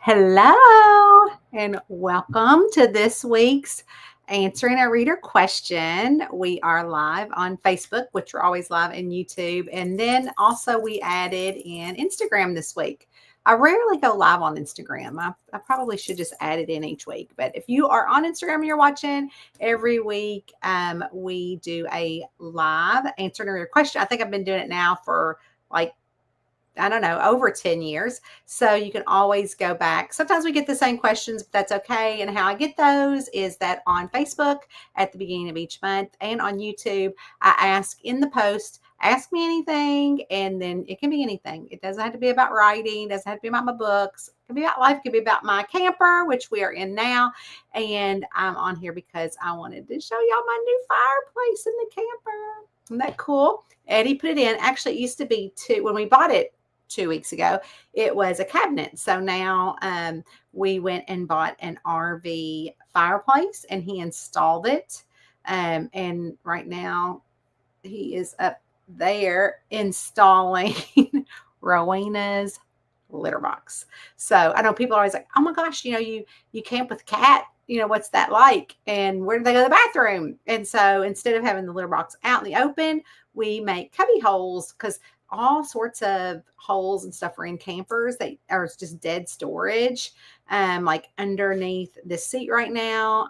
Hello, and welcome to this week's Answering a Reader Question. We are live on Facebook, which we're always live in YouTube. And then also we added in Instagram this week. I rarely go live on Instagram. I probably should just add it in each week. But if you are on Instagram and you're watching every week, we do a live Answering a Reader Question. I think I've been doing it now for I don't know, over 10 years. So you can always go back. Sometimes we get the same questions, but that's okay. And how I get those is that on Facebook at the beginning of each month and on YouTube, I ask in the post, ask me anything. And then it can be anything. It doesn't have to be about writing. It doesn't have to be about my books. It can be about life. It can be about my camper, which we are in now. And I'm on here because I wanted to show y'all my new fireplace in the camper. Isn't that cool? Eddie put it in. Actually, it used to be when we bought it 2 weeks ago, it was a cabinet. So now we went and bought an RV fireplace and he installed it. And right now he is up there installing Rowena's litter box. So I know people are always like, oh my gosh, you camp with a cat. What's that like? And where do they go to the bathroom? And so instead of having the litter box out in the open, we make cubby holes because all sorts of holes and stuff are in campers that are just dead storage. Like underneath the seat right now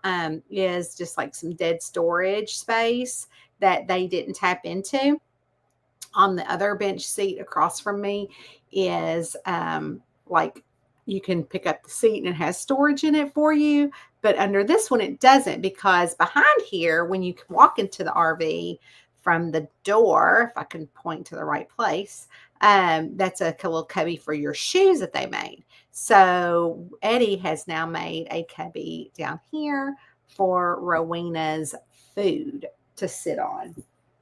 is just like some dead storage space that they didn't tap into. On the other bench seat across from me is like you can pick up the seat and it has storage in it for you. But under this one, it doesn't, because behind here, when you walk into the RV from the door, if I can point to the right place, that's a little cubby for your shoes that they made. So Eddie has now made a cubby down here for Rowena's food to sit on.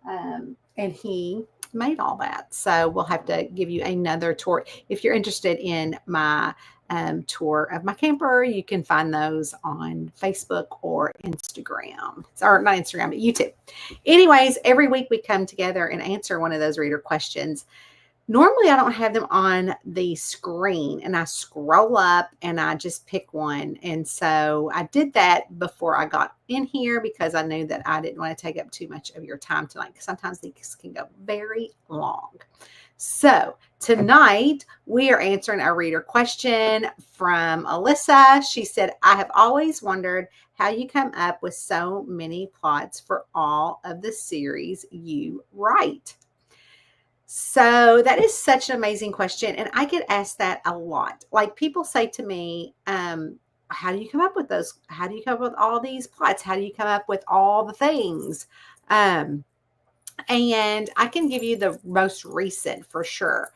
And he made all that. So we'll have to give you another tour. If you're interested in my tour of my camper, you can find those on Facebook or Instagram. Or not Instagram, but YouTube. Anyways, every week we come together and answer one of those reader questions. Normally, I don't have them on the screen, and I scroll up and I just pick one. And so I did that before I got in here because I knew that I didn't want to take up too much of your time tonight, because sometimes these can go very long. So tonight we are answering a reader question from Alyssa. She said, I have always wondered how you come up with so many plots for all of the series you write. So that is such an amazing question. And I get asked that a lot. Like, people say to me, how do you come up with those? How do you come up with all these plots? How do you come up with all the things? And I can give you the most recent for sure.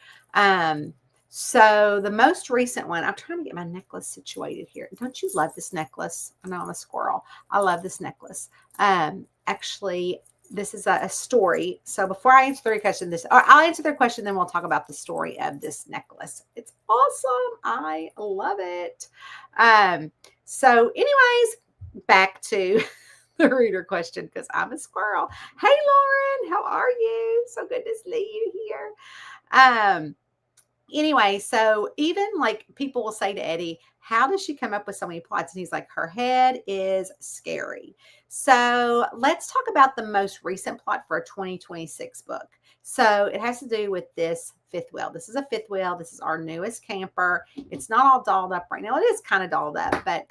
So the most recent one, I'm trying to get my necklace situated here. Don't you love this necklace? I know I'm a squirrel. I love this necklace. Actually, this is a story. So before I answer the question, I'll answer their question, then we'll talk about the story of this necklace. It's awesome. I love it. So anyways, back to the reader question, because I'm a squirrel. Hey, Lauren, how are you? So good to see you here. Anyway, so even like people will say to Eddie, how does she come up with so many plots? And he's like, her head is scary. So let's talk about the most recent plot for a 2026 book. So it has to do with this fifth wheel. This is a fifth wheel. This is our newest camper. It's not all dolled up right now. It is kind of dolled up, but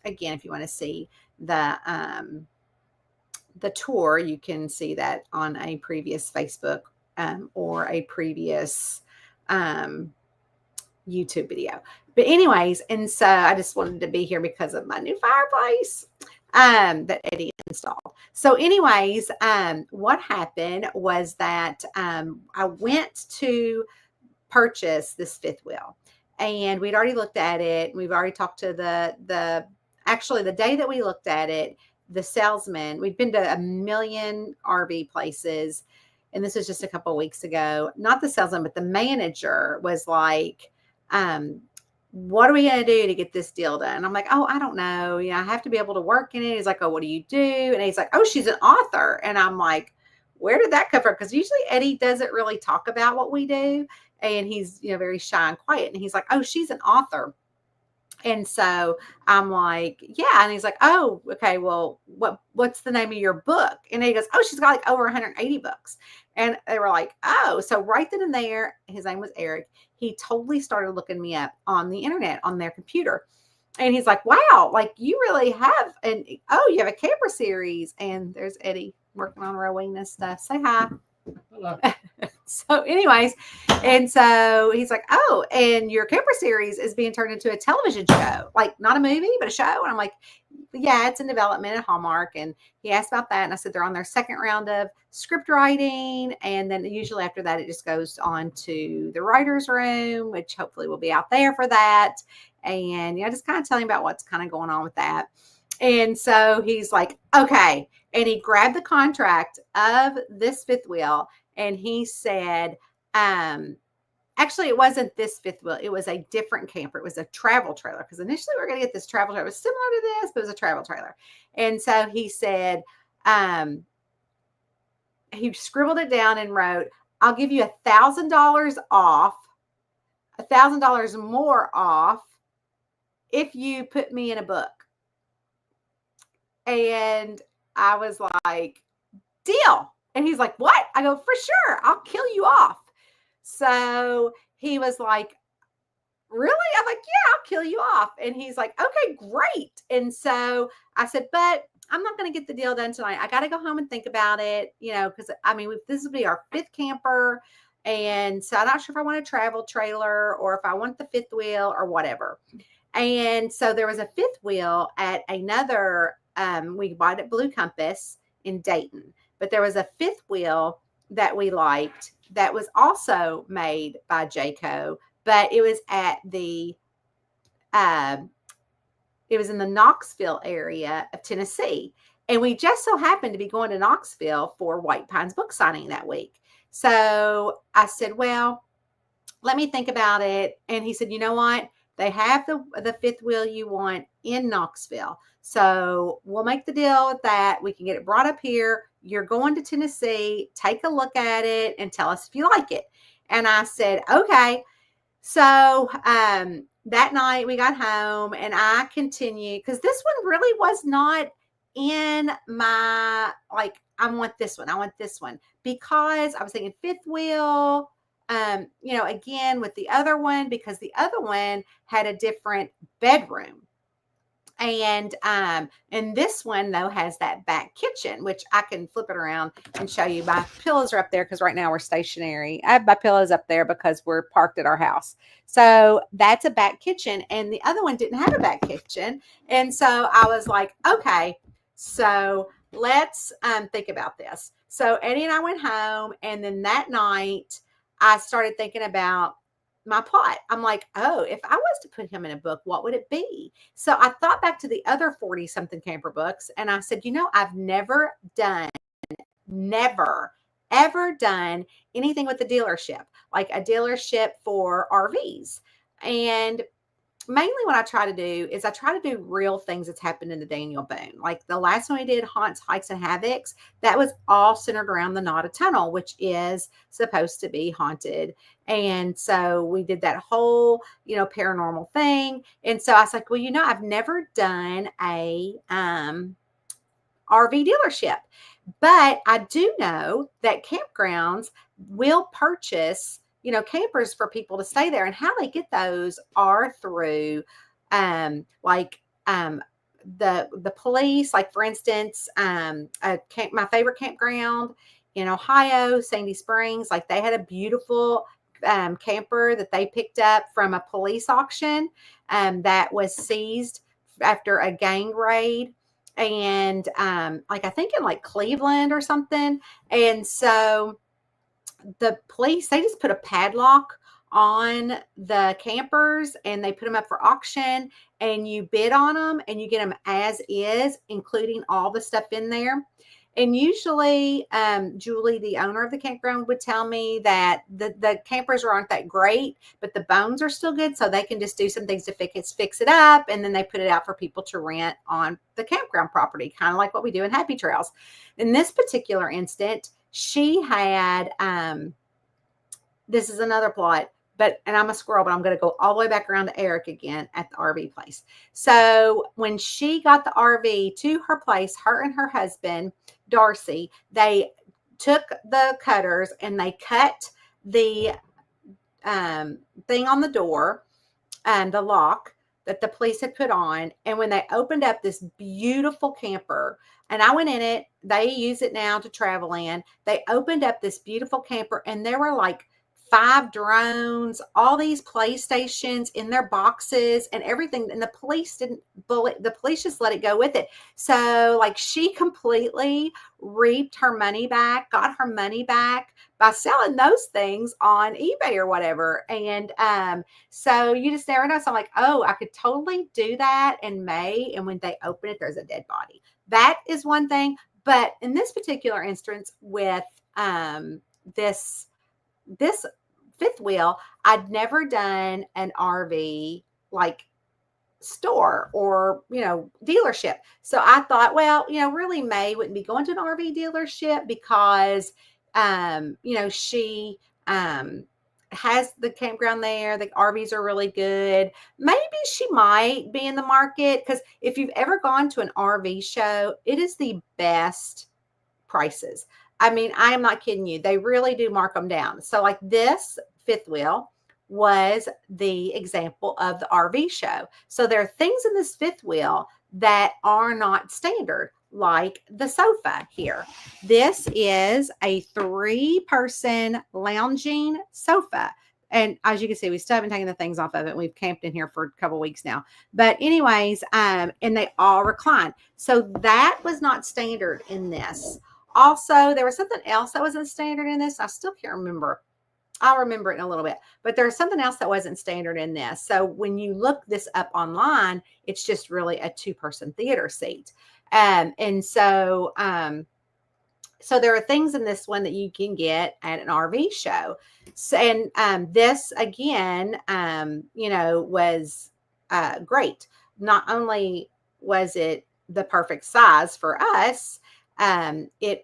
again, if you want to see the tour, you can see that on a previous Facebook or a previous YouTube video. But anyways, and so I just wanted to be here because of my new fireplace that Eddie installed. So anyways, what happened was that I went to purchase this fifth wheel, and we'd already looked at it. We've already talked to actually the day that we looked at it, the salesman, we'd been to a million RV places, and this was just a couple of weeks ago. Not the salesman, but the manager was like, what are we going to do to get this deal done? And I'm like, oh, I don't know. I have to be able to work in it. He's like, oh, what do you do? And he's like, oh, she's an author. And I'm like, where did that come from? Because usually Eddie doesn't really talk about what we do. And he's, very shy and quiet. And he's like, oh, she's an author. And so I'm like, yeah. And he's like, oh, okay, well, what's the name of your book? And he goes, oh, she's got like over 180 books. And they were like, oh, so right then and there, his name was Eric. He totally started looking me up on the internet, on their computer. And he's like, wow, like you really have you have a camper series. And there's Eddie working on Rowena stuff. Say hi. Hello. So anyways, and so he's like, oh, and your camper series is being turned into a television show, like not a movie, but a show. And I'm like, yeah, it's in development at Hallmark. And he asked about that. And I said, they're on their second round of script writing. And then usually after that, it just goes on to the writer's room, which hopefully will be out there for that. And, just kind of telling about what's kind of going on with that. And so he's like, okay. And he grabbed the contract of this fifth wheel and he said, actually, it wasn't this fifth wheel. It was a different camper. It was a travel trailer. Because initially we were going to get this travel trailer. It was similar to this, but it was a travel trailer. And so he said, he scribbled it down and wrote, I'll give you $1,000 off, $1,000 more off if you put me in a book. And I was like, deal. And he's like, what? I go, for sure. I'll kill you off. So he was like, really? I'm like, yeah, I'll kill you off. And he's like, okay, great. And so I said, but I'm not going to get the deal done tonight. I got to go home and think about it, because this will be our fifth camper. And so I'm not sure if I want a travel trailer or if I want the fifth wheel or whatever. And so there was a fifth wheel at another, we bought it at Blue Compass in Dayton, but there was a fifth wheel that we liked that was also made by Jayco, but it was at the, it was in the Knoxville area of Tennessee. And we just so happened to be going to Knoxville for White Pines book signing that week. So I said, well, let me think about it. And he said, you know what? They have the fifth wheel you want in Knoxville. So we'll make the deal with that. We can get it brought up here. You're going to Tennessee. Take a look at it and tell us if you like it. And I said, okay. So that night we got home and I continued because this one really was not in my, like, I want this one because I was thinking fifth wheel, again with the other one, because the other one had a different bedroom. And this one though has that back kitchen, which I can flip it around and show you. My pillows are up there because right now we're stationary. I have my pillows up there because we're parked at our house. So that's a back kitchen, and the other one didn't have a back kitchen. And so I was like, okay, so let's think about this. So Eddie and I went home, and then that night I started thinking about my plot. I'm like, oh, if I was to put him in a book, what would it be? So I thought back to the other 40 something camper books. And I said, I've never ever done anything with a dealership, like a dealership for RVs. And mainly what I try to do is I try to do real things that's happened in the Daniel Boone. Like the last one we did, Haunts, Hikes, and Havocs, that was all centered around the Nada Tunnel, which is supposed to be haunted. And so we did that whole, paranormal thing. And so I was like, well, I've never done a RV dealership, but I do know that campgrounds will purchase campers for people to stay there, and how they get those are through, the police. Like for instance, my favorite campground in Ohio, Sandy Springs, like they had a beautiful camper that they picked up from a police auction that was seized after a gang raid. And I think in like Cleveland or something. And so the police, they just put a padlock on the campers and they put them up for auction, and you bid on them and you get them as is, including all the stuff in there. And usually Julie, the owner of the campground, would tell me that the campers aren't that great, but the bones are still good. So they can just do some things to fix it up. And then they put it out for people to rent on the campground property, kind of like what we do in Happy Trails. In this particular instant, she had, this is another plot, and I'm a squirrel, but I'm going to go all the way back around to Eric again at the RV place. So when she got the RV to her place, her and her husband, Darcy, they took the cutters and they cut the thing on the door and the lock that the police had put on. And when they opened up this beautiful camper, and I went in it, they use it now to travel in. They opened up this beautiful camper, and there were like 5 drones, all these PlayStations in their boxes and everything. And the police the police just let it go with it. So like she completely reaped her money back, got her money back by selling those things on eBay or whatever. And so you just never know. So I'm like, oh, I could totally do that in May. And when they open it, there's a dead body. That is one thing. But in this particular instance with this fifth wheel, I'd never done an RV like store or, dealership. So I thought, well, really May wouldn't be going to an RV dealership because, she has the campground there. The RVs are really good. Maybe she might be in the market because if you've ever gone to an RV show, it is the best prices. I mean, I am not kidding you. They really do mark them down. So like this fifth wheel was the example of the RV show. So there are things in this fifth wheel that are not standard, like the sofa here. This is a 3-person lounging sofa. And as you can see, we still haven't taken the things off of it. We've camped in here for a couple weeks now. But anyways, and they all recline. So that was not standard in this. Also, there was something else that wasn't standard in this. I still can't remember. I'll remember it in a little bit. But there's something else that wasn't standard in this. So when you look this up online, it's just really a 2-person theater seat. And so there are things in this one that you can get at an RV show. So, and this again, was great. Not only was it the perfect size for us,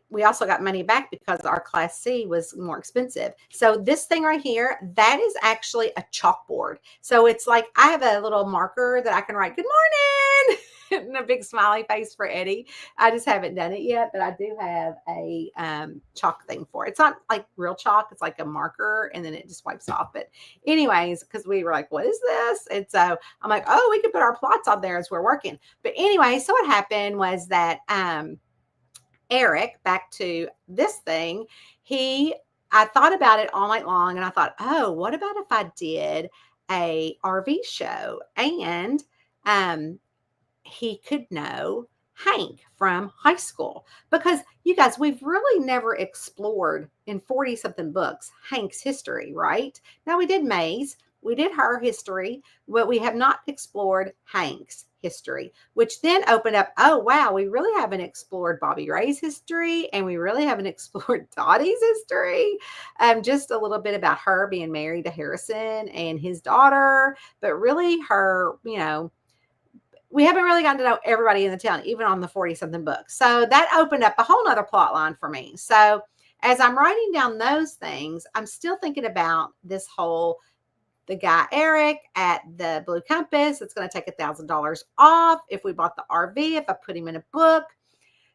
we also got money back because our Class C was more expensive. So this thing right here, that is actually a chalkboard. So it's like I have a little marker that I can write "Good morning" and a big smiley face for Eddie. I just haven't done it yet, but I do have a chalk thing for it. It's not like real chalk; it's like a marker, and then it just wipes off. But anyways, because we were like, "What is this?" And so I'm like, "Oh, we can put our plots on there as we're working." But anyway, so what happened was that Eric, back to this thing, I thought about it all night long, and I thought, oh, what about if I did a RV show and he could know Hank from high school? Because you guys, we've really never explored in 40 something books Hank's history, right? Now we did May's, we did her history, but we have not explored Hank's history, which then opened up, oh, wow, we really haven't explored Bobby Ray's history, and we really haven't explored Dottie's history. Just a little bit about her being married to Harrison and his daughter, but really her, we haven't really gotten to know everybody in the town, even on the 40-something books. So that opened up a whole nother plot line for me. So as I'm writing down those things, I'm still thinking about this whole the guy Eric at the Blue Compass. It's going to take $1,000 off if we bought the RV, if I put him in a book.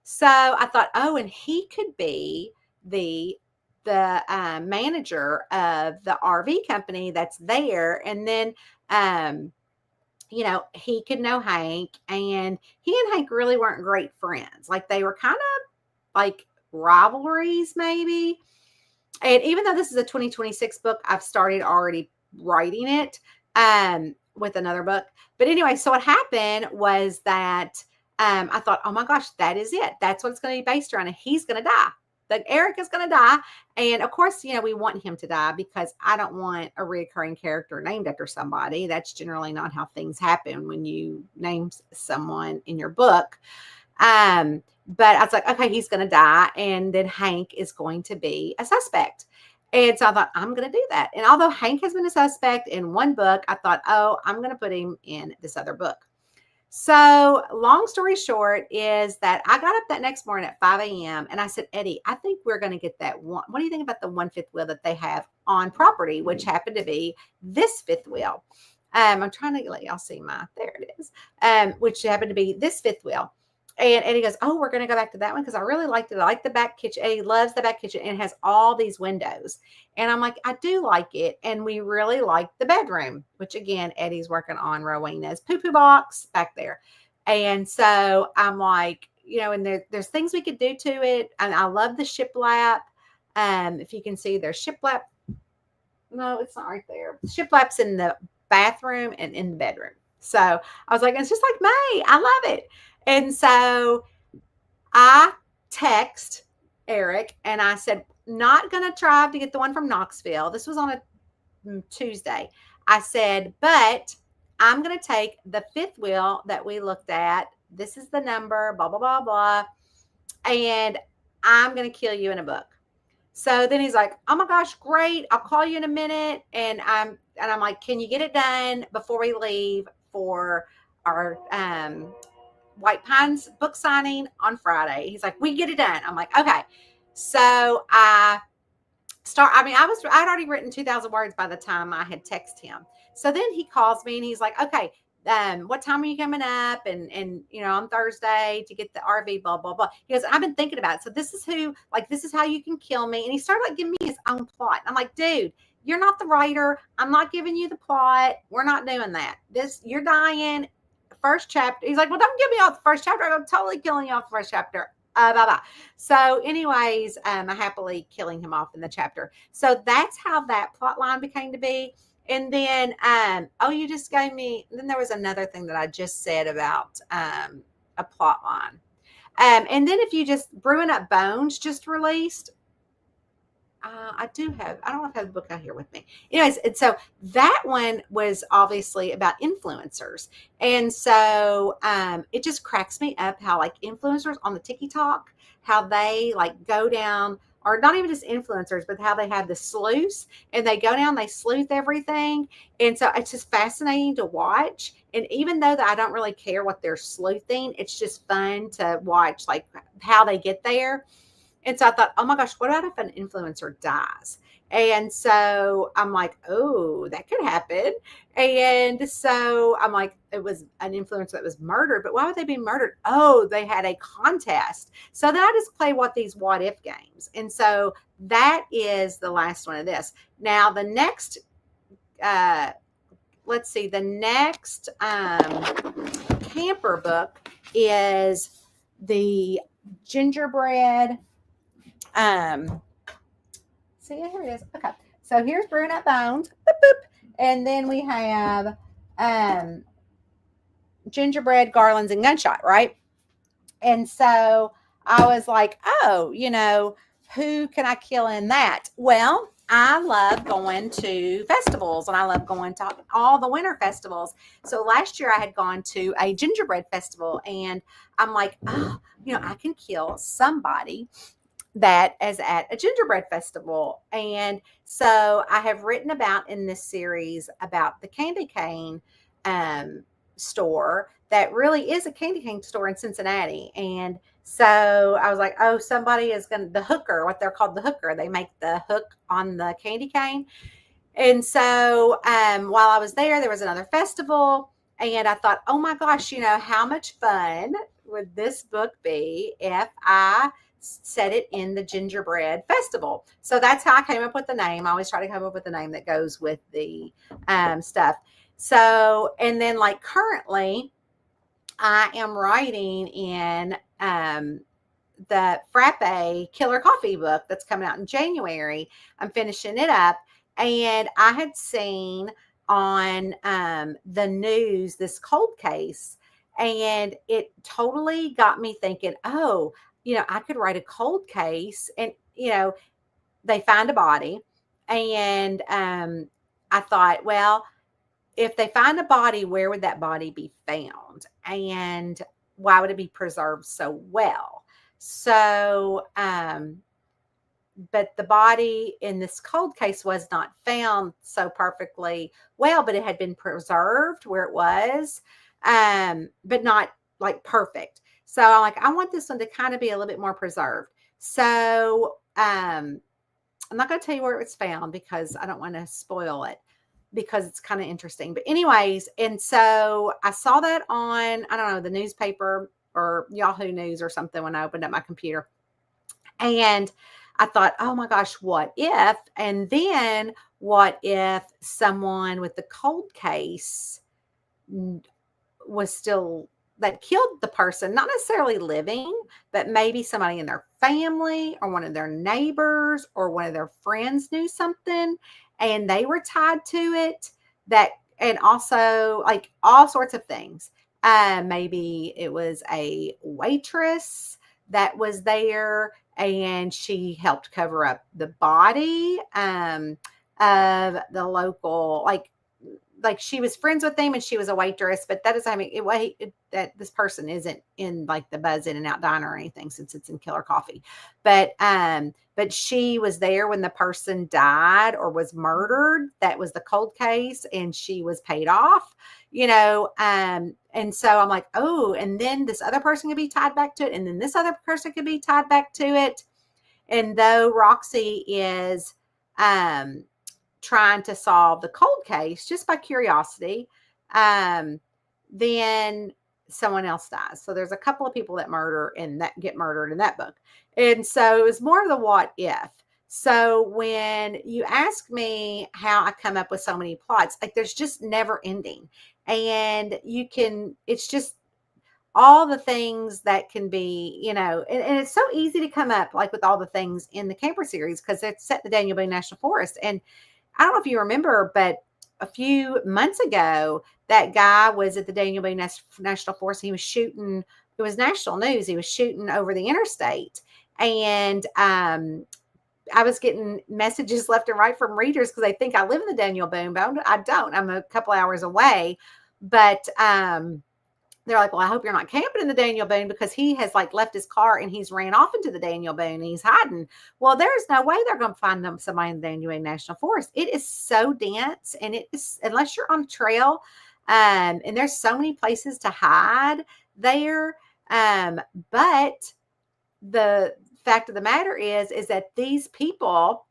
So I thought, oh, and he could be the manager of the RV company that's there. And then, he could know Hank, and he and Hank really weren't great friends. Like they were kind of like rivalries maybe. And even though this is a 2026 book, I've started already writing it with another book. But anyway, so what happened was that I thought, oh my gosh, that is it. That's what it's going to be based around. And he's going to die. That Eric is going to die. And of course, we want him to die because I don't want a recurring character named after somebody. That's generally not how things happen when you name someone in your book. But I was like, okay, he's going to die. And then Hank is going to be a suspect. And so I thought, I'm going to do that. And although Hank has been a suspect in one book, I thought, oh, I'm going to put him in this other book. So, long story short is that I got up that next morning at 5 a.m. and I said, Eddie, I think we're going to get that one. What do you think about the one fifth wheel that they have on property, which happened to be this fifth wheel? I'm trying to let y'all see there it is, which happened to be this fifth wheel. And Eddie goes, oh, we're going to go back to that one because I really liked it. I like the back kitchen. Eddie loves the back kitchen and it has all these windows. And I'm like, I do like it. And we really like the bedroom, which again, Eddie's working on Rowena's poo-poo box back there. And so I'm like, and there's things we could do to it. And I love the shiplap. If you can see there's shiplap. No, it's not right there. Shiplap's in the bathroom and in the bedroom. So I was like, it's just like May. I love it. And so I text Eric and I said, not going to try to get the one from Knoxville. This was on a Tuesday. I said, but I'm going to take the fifth wheel that we looked at. This is the number, blah, blah, blah, blah. And I'm going to kill you in a book. So then he's like, oh my gosh, great. I'll call you in a minute. And I'm like, can you get it done before we leave for our White Pines book signing on Friday? He's like, we get it done. I'm like, okay. So I'd already written 2,000 words by the time I had texted him. So then he calls me and he's like, okay, what time are you coming up? And on Thursday to get the RV, blah, blah, blah. He goes, I've been thinking about it. So this is how you can kill me. And he started giving me his own plot. I'm like, dude, you're not the writer. I'm not giving you the plot. We're not doing that. You're dying. First chapter. He's like, well, don't give me off the first chapter. I'm totally killing you off the first chapter. Blah, blah. So anyways, I happily killing him off in the chapter. So that's how that plot line became to be. And then, you just gave me, then there was another thing that I just said about a plot line. And then if you just Brewing Up Bones just released, I don't know if I have the book out here with me. Anyways, and so that one was obviously about influencers. And so it just cracks me up how influencers on the TikTok, how they go down, or not even just influencers, but how they have the sleuths and they go down, they sleuth everything. And so it's just fascinating to watch. And even though that I don't really care what they're sleuthing, it's just fun to watch how they get there. And so I thought, oh my gosh, what about if an influencer dies? And so I'm like, oh, that could happen. And so I'm like, it was an influencer that was murdered, but why would they be murdered? Oh, they had a contest. So then I just play these what if games. And so that is the last one of this. Now the next, let's see, the next camper book is the gingerbread. See, here it is. Okay. So here's Brewing Up Bones. Boop, boop. And then we have gingerbread, garlands, and gunshot, right? And so I was like, oh, who can I kill in that? Well, I love going to festivals and I love going to all the winter festivals. So last year I had gone to a gingerbread festival and I'm like, oh, I can kill somebody that is at a gingerbread festival. And so I have written about in this series about the candy cane store that really is a candy cane store in Cincinnati. And so I was like, oh, somebody is the hooker, what they're called, the hooker. They make the hook on the candy cane. And so while I was there was another festival. And I thought, oh my gosh, how much fun would this book be if I set it in the gingerbread festival? So that's how I came up with the name. I always try to come up with a name that goes with the stuff. So, and then currently I am writing in the Frappe Killer Coffee book that's coming out in January. I'm finishing it up. And I had seen on the news this cold case, and it totally got me thinking, oh, I could write a cold case and, they find a body. And I thought, well, if they find a body, where would that body be found? And why would it be preserved so well? So, but the body in this cold case was not found so perfectly well, but it had been preserved where it was. but not like perfect. So I'm like, I want this one to kind of be a little bit more preserved. So I'm not going to tell you where it was found because I don't want to spoil it because it's kind of interesting. But anyways, and so I saw that on, I don't know, the newspaper or Yahoo News or something when I opened up my computer. And I thought, oh my gosh, what if? And then what if someone with the cold case was still that killed the person, not necessarily living, but maybe somebody in their family or one of their neighbors or one of their friends knew something and they were tied to it, that, and also like all sorts of things. Maybe it was a waitress that was there and she helped cover up the body of the local, like she was friends with them and she was a waitress, but that doesn't mean that this person isn't in like the Buzz In and Out diner or anything, since it's in Killer Coffee. But she was there when the person died or was murdered. That was the cold case, and she was paid off, and so I'm like, oh, and then this other person could be tied back to it, and then this other person could be tied back to it. And though Roxy is trying to solve the cold case just by curiosity, then someone else dies. So there's a couple of people that get murdered in that book. And so it was more of the what if. So when you ask me how I come up with so many plots, like there's just never ending. And it's just all the things that can be, and it's so easy to come up like with all the things in the Camper series because it's set in the Daniel Boone National Forest. And I don't know if you remember, but a few months ago, that guy was at the Daniel Boone National Forest. He was shooting. It was national news. He was shooting over the interstate. And I was getting messages left and right from readers because they think I live in the Daniel Boone, but I don't. I'm a couple hours away. But they're like, well, I hope you're not camping in the Daniel Boone because he has like left his car and he's ran off into the Daniel Boone and he's hiding. Well, there's no way they're going to find somebody in the Daniel Boone National Forest. It is so dense, and it is, unless you're on a trail, and there's so many places to hide there. But the fact of the matter is that these people,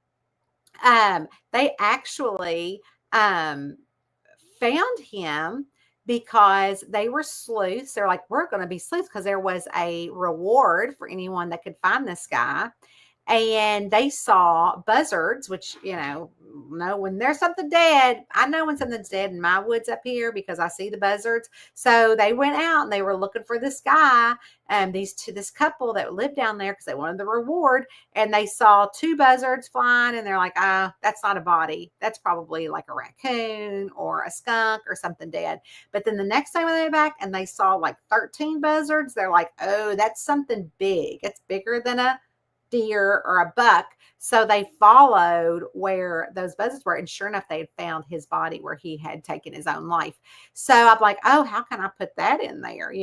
they actually found him because they were sleuths. They're like, we're going to be sleuths because there was a reward for anyone that could find this guy. And they saw buzzards, which, when there's something dead, I know when something's dead in my woods up here because I see the buzzards. So they went out and they were looking for this guy and this couple that lived down there because they wanted the reward. And they saw 2 buzzards flying and they're like, that's not a body. That's probably like a raccoon or a skunk or something dead. But then the next time when they went back and they saw like 13 buzzards, they're like, oh, that's something big. It's bigger than a deer or a buck. So they followed where those buzzards were, and sure enough, they had found his body where he had taken his own life. So I'm like, oh, how can I put that in there?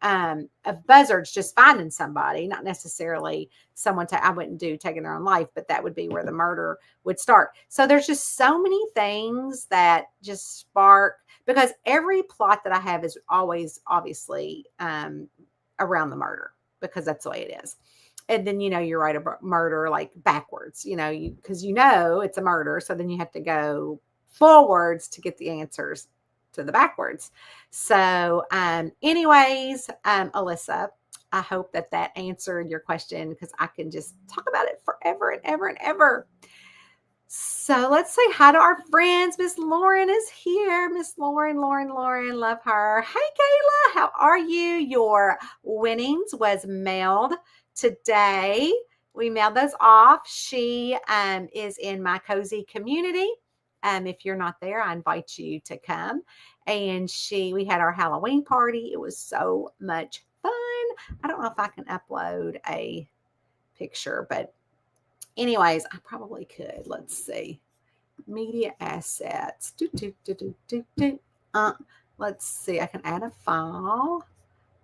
Of buzzards just finding somebody, not necessarily someone I wouldn't do taking their own life, but that would be where the murder would start. So there's just so many things that just spark, because every plot that I have is always obviously around the murder, because that's the way it is. And then, you write a murder like backwards, because it's a murder. So then you have to go forwards to get the answers to the backwards. So anyways, Alyssa, I hope that answered your question, because I can just talk about it forever and ever and ever. So let's say hi to our friends. Miss Lauren is here. Miss Lauren, love her. Hey, Kayla, how are you? Your winnings was mailed today. We mailed those off. She is in my cozy community. If you're not there, I invite you to come. And we had our Halloween party. It was so much fun. I don't know if I can upload a picture, but anyways, I probably could. Let's see. Media assets. Let's see. I can add a file.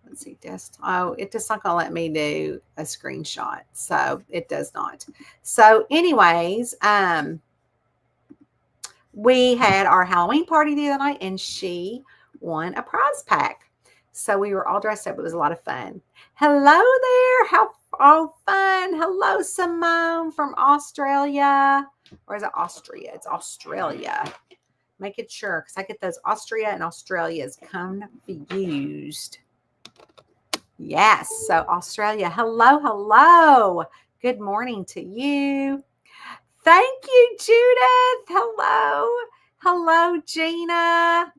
Let's see, desktop. Oh, it just not gonna let me do a screenshot. So it does not. So anyways, we had our Halloween party the other night and she won a prize pack. So we were all dressed up. It was a lot of fun. Hello there. How fun. Hello, Simone from Australia. Or is it Austria? It's Australia. Make it sure, because I get those Austria and Australias confused. Yes. So Australia. Hello. Good morning to you. Thank you, Judith. Hello, Gina.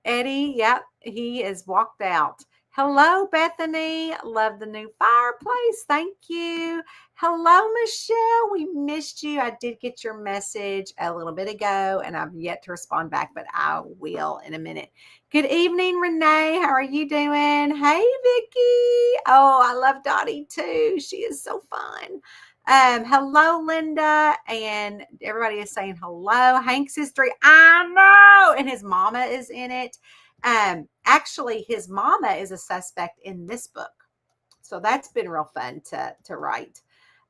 Eddie, yep, he is walked out. Hello, Bethany. Love the new fireplace. Thank you. Hello, Michelle. We missed you. I did get your message a little bit ago, and I've yet to respond back, but I will in a minute. Good evening, Renee. How are you doing? Hey, Vicky. Oh, I love Dottie too. She is so fun. Hello, Linda, and everybody is saying hello. Hank's history, I know, and his mama is in it. Actually, his mama is a suspect in this book, so that's been real fun to write.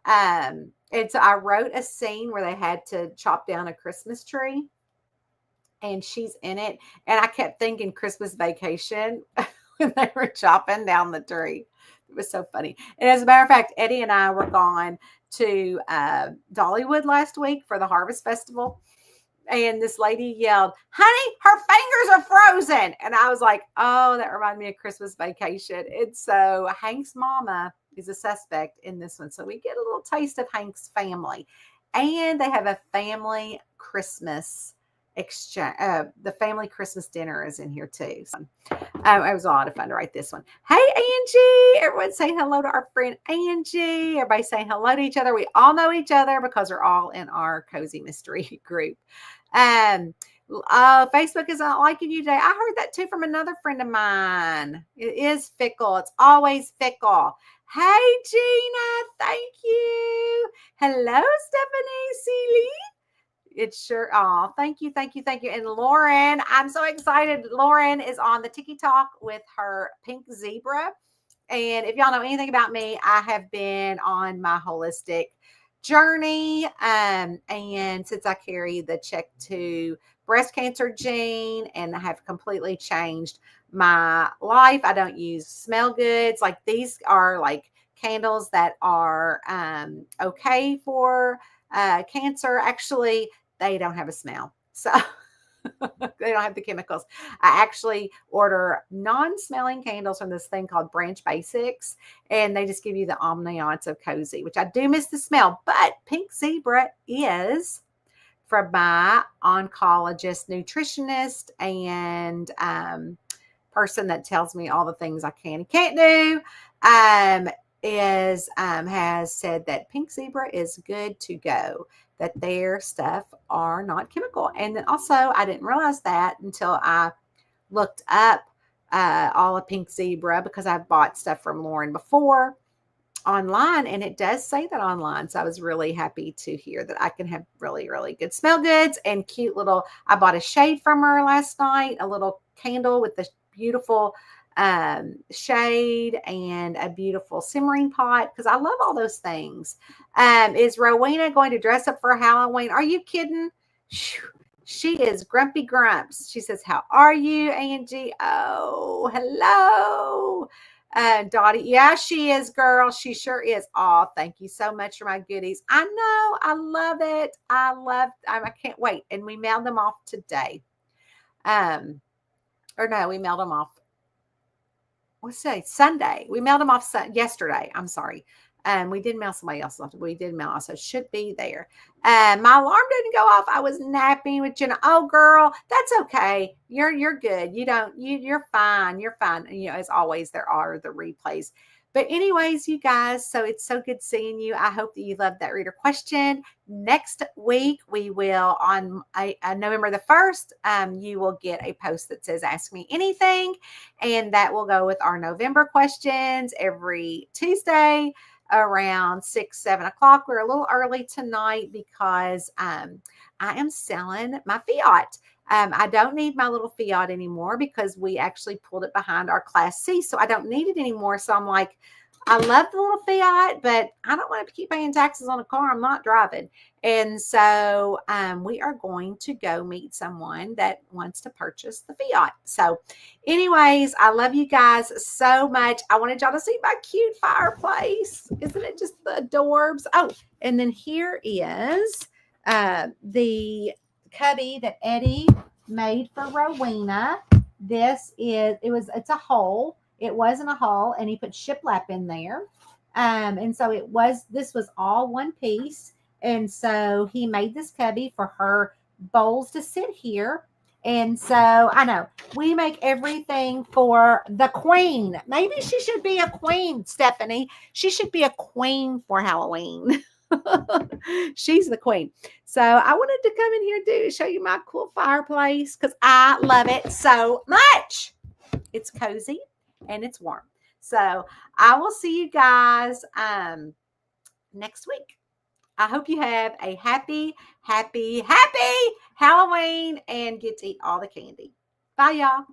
And so I wrote a scene where they had to chop down a Christmas tree, and she's in it. And I kept thinking Christmas Vacation when they were chopping down the tree. It was so funny. And as a matter of fact, Eddie and I were gone to Dollywood last week for the Harvest Festival. And this lady yelled, "Honey, her fingers are frozen." And I was like, oh, that reminded me of Christmas Vacation. And so Hank's mama is a suspect in this one. So we get a little taste of Hank's family. And they have a family Christmas exchange. The family Christmas dinner is in here too. So, it was a lot of fun to write this one. Hey, Angie. Everyone saying hello to our friend Angie. Everybody saying hello to each other. We all know each other because we're all in our cozy mystery group. Facebook is not liking you today. I heard that too from another friend of mine. It is fickle. It's always fickle. Hey, Gina. Thank you. Hello, Stephanie Seeley. It's sure. Oh, thank you. And Lauren, I'm so excited. Lauren is on the Tiki Talk with her pink zebra. And if y'all know anything about me, I have been on my holistic journey. And since I carry the check to breast cancer gene and I have completely changed my life, I don't use smell goods. Like these are like candles that are okay for cancer. Actually, they don't have a smell. So they don't have the chemicals. I actually order non-smelling candles from this thing called Branch Basics, and they just give you the ambiance of cozy, which I do miss the smell. But Pink Zebra is from my oncologist, nutritionist, and person that tells me all the things I can and can't do. Has said that Pink Zebra is good to go, that their stuff are not chemical. And then also, I didn't realize that until I looked up all of Pink Zebra, because I've bought stuff from Lauren before online, and it does say that online. So I was really happy to hear that I can have really, really good smell goods and cute little, I bought a shade from her last night, a little candle with the beautiful shade and a beautiful simmering pot, because I love all those things. Is Rowena going to dress up for Halloween? Are you kidding? She is Grumpy Grumps. She says, "How are you, Angie?" Oh, hello. Dottie, yeah, she is, girl. She sure is. Oh, thank you so much for my goodies. I know. I love it. I can't wait. And we mailed them off today. Or no, we mailed them off. What's today? Sunday. We mailed them off yesterday. I'm sorry. We did mail somebody else. We did mail also. Should be there. My alarm didn't go off. I was napping with Jenna. Oh, girl, that's okay. You're good. You're fine. You're fine. You know, as always, there are the replays. But anyways, you guys, so it's so good seeing you. I hope that you loved that reader question. Next week, we will, on November the 1st, you will get a post that says Ask Me Anything. And that will go with our November questions every Tuesday around 6-7 o'clock. We're a little early tonight because I am selling my Fiat. I don't need my little Fiat anymore because we actually pulled it behind our Class C. So I don't need it anymore. So I'm like, I love the little Fiat, but I don't want to keep paying taxes on a car I'm not driving. And so we are going to go meet someone that wants to purchase the Fiat. So anyways, I love you guys so much. I wanted y'all to see my cute fireplace. Isn't it just the adorbs? Oh, and then here is the cubby that Eddie made for Rowena. It's a hole. It wasn't a hole, and he put shiplap in there. And so this was all one piece. And so he made this cubby for her bowls to sit here. And so I know we make everything for the queen. Maybe she should be a queen, Stephanie. She should be a queen for Halloween. She's the queen. So I wanted to come in here to show you my cool fireplace because I love it so much. It's cozy and it's warm. So I will see you guys next week. I hope you have a happy, happy, happy Halloween and get to eat all the candy. Bye, y'all.